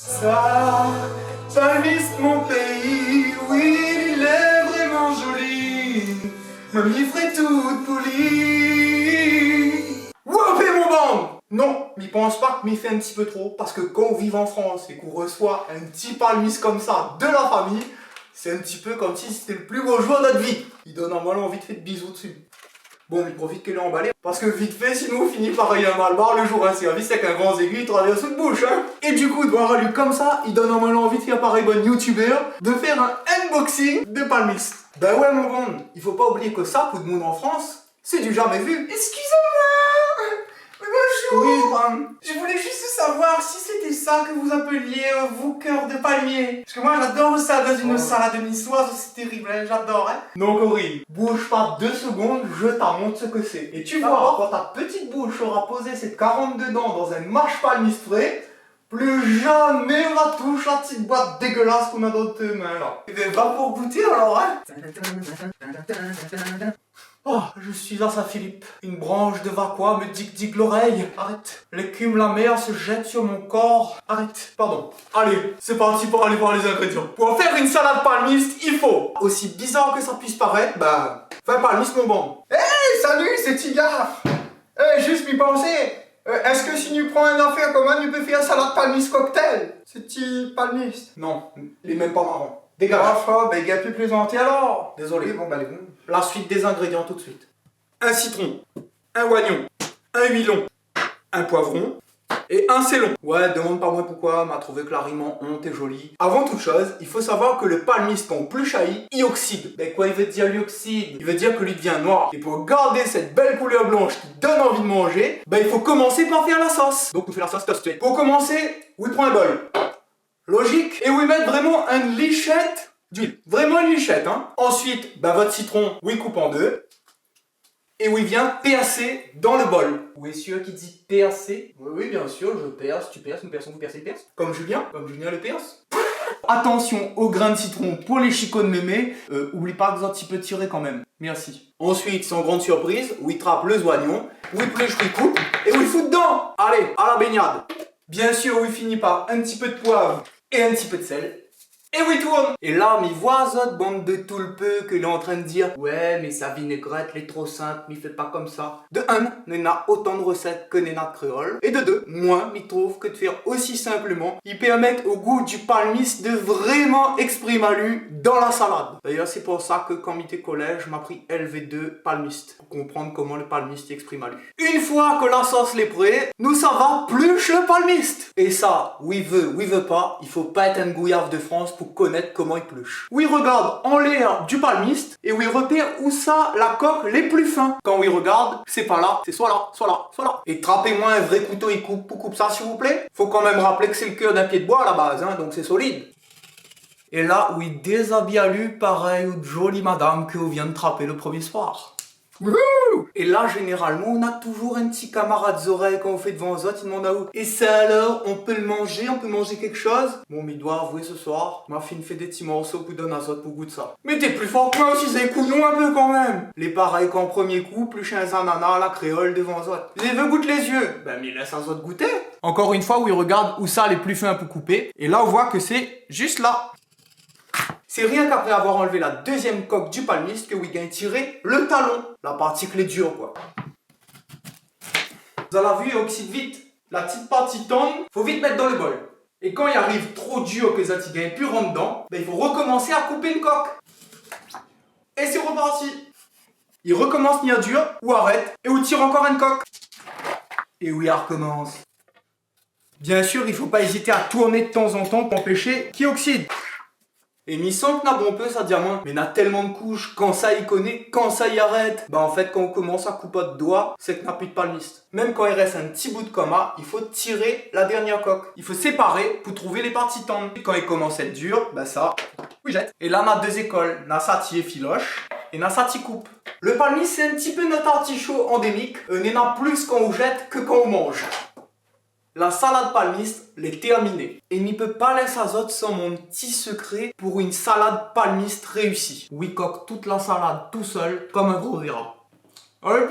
Ça, palmiste mon pays, oui, il est vraiment joli. Mamie ferait toute polie. Wopé mon bande! Non, m'y pense pas que m'y fait un petit peu trop, parce que quand on vit en France et qu'on reçoit un petit palmiste comme ça de la famille, c'est un petit peu comme si c'était le plus beau jour de notre vie. Il donne normalement envie de faire de bisous dessus. Bon, il profite qu'elle est emballée, parce que vite fait, sinon on finit par rayer un malbar le jour un service avec un grand aiguille traverse toute bouche, hein. Et du coup, de voir un lui comme ça, il donne normalement envie de faire pareil bon youtubeur, de faire un unboxing de palmiste. Ben ouais, mon grand, il faut pas oublier que ça, pour le monde en France, c'est du jamais vu. Excusez-moi. Bonjour. Oui, Bram. Je voulais juste savoir si c'était ça que vous appeliez vous cœur de palmier. Parce que moi j'adore ça dans une salade niçoise, c'est terrible, hein, j'adore. Hein. Non, Corinne, bouge pas 2 secondes, je t'en montre ce que c'est. Et tu vois, quand ta petite bouche aura posé cette 42 dents dans un marche palmiste frais, plus jamais on la touche la petite boîte dégueulasse qu'on a dans tes mains là. Et ben va pour goûter alors, hein. Oh, je suis à Saint-Philippe. Une branche de vacua me digue l'oreille. Arrête. L'écume, la mer se jette sur mon corps. Arrête. Pardon. Allez, c'est parti pour aller voir les ingrédients. Pour faire une salade palmiste, il faut, aussi bizarre que ça puisse paraître, 20 palmistes mon bon. Hey, salut, c'est Tigard. Juste m'y penser. Est-ce que si tu prends un affaire commun, tu peux faire un salade palmiste cocktail? C'est petit palmiste. Non, les mêmes pas marrons. Dégage. Ah, ben il a pu plaisanter alors. Désolé. Oui, bon, bah les bons. La suite des ingrédients tout de suite. Un citron, un oignon, un huilon, un poivron et un célon. Ouais, demande pas moi pourquoi, m'a trouvé que la rime en honte est jolie. Avant toute chose, il faut savoir que le palmiste, quand on plus chaillit, il oxyde. Ben quoi il veut dire lui oxyde? Il veut dire que lui devient noir. Et pour garder cette belle couleur blanche qui donne envie de manger, ben il faut commencer par faire la sauce. Donc on fait la sauce toastée. Pour commencer, oui, prends un bol. Logique. Et oui, mettre vraiment une lichette d'huile. Vraiment une lichette, hein. Ensuite, votre citron, oui, coupe en deux. Et oui, vient percer dans le bol. Oui, est sûr qui dit percer? Oui, bien sûr, je perce, tu perces, nous perçons, vous percez, il perce. Comme Julien le perce. Attention aux grains de citron pour les chicots de mémé. Oublie pas que vous un petit peu tirer quand même. Merci. Ensuite, sans grande surprise, oui, trappe le oignon, oui, plèche, oui, coupe, et oui, fout dedans. Allez, à la baignade. Bien sûr, oui, finit par un petit peu de poivre et un petit peu de sel. Et oui, tourne. Et là, m'y vois cette bande de tout le peu qu'il est en train de dire ouais, mais sa vinaigrette, elle est trop simple, m'y fait pas comme ça. De 1, il a autant de recettes que Néna de créole. Et de 2, moi, m'y trouve que de faire aussi simplement, ils permettent au goût du palmiste de vraiment exprimer lui dans la salade. D'ailleurs, c'est pour ça que quand m'étais collège, m'a pris LV2 palmiste, pour comprendre comment le palmiste exprime lui. Une fois que la sauce l'est prête, nous ça va plus le palmiste. Et ça, oui veut pas, il faut pas être un gouillave de France pour connaître comment il pluche. Oui, regarde en l'air du palmiste et oui, repère où ça la coque les plus fins. Quand oui, regarde, c'est pas là, c'est soit là, soit là, soit là. Et trapez-moi un vrai couteau et coupe ça s'il vous plaît. Faut quand même rappeler que c'est le cœur d'un pied de bois à la base, hein, donc c'est solide. Et là, oui, déshabille à lui, pareil aux jolie madame que vous vient de trapper le premier soir. Et là, généralement, on a toujours un petit camarade oreilles quand on fait devant aux autres, il demande à où. Et ça alors, on peut le manger, on peut manger quelque chose? Bon, mais il doit avouer ce soir, ma fille me fait des petits morceaux pour donner à autres pour goût de ça. Mais t'es plus fort que moi aussi, c'est couillon un peu quand même. Les pareils qu'en premier coup, plus chez un ananas à la créole devant aux autres. Les veux goûte les yeux. Ben, mais laisse aux autres goûter. Encore une fois, où il regarde où ça les plus fins pour couper. Et là, on voit que c'est juste là. C'est rien qu'après avoir enlevé la deuxième coque du palmiste que Wiggin tiré le talon. La partie clé dure quoi. Vous avez vu, il oxyde vite. La petite partie tombe, faut vite mettre dans le bol. Et quand il arrive trop dur que ça gagne plus rentre dedans, il faut recommencer à couper une coque. Et c'est reparti. Il recommence ni à dur, ou arrête, et ou tire encore une coque. Et oui, il recommence. Bien sûr, il faut pas hésiter à tourner de temps en temps pour empêcher qu'il oxyde. Et m'y sent que n'a bon peu ça diamant, mais n'a tellement de couches, quand ça y connaît, quand ça y arrête. En fait quand on commence à couper de doigts, c'est que n'a plus de palmiste. Même quand il reste un petit bout de coma, il faut tirer la dernière coque. Il faut séparer pour trouver les parties tendres. Quand il commence à être dur, ça, oui jette. Et là on a deux écoles, Nassati et Filoche, et Nassati coupe. Le palmiste c'est un petit peu notre artichaut endémique, n'est n'a plus quand on jette que quand on mange. La salade palmiste l'est terminée. Et n'y peut pas laisser azote sans mon petit secret pour une salade palmiste réussie. Oui, coque toute la salade tout seul, comme un gros verra. Allez,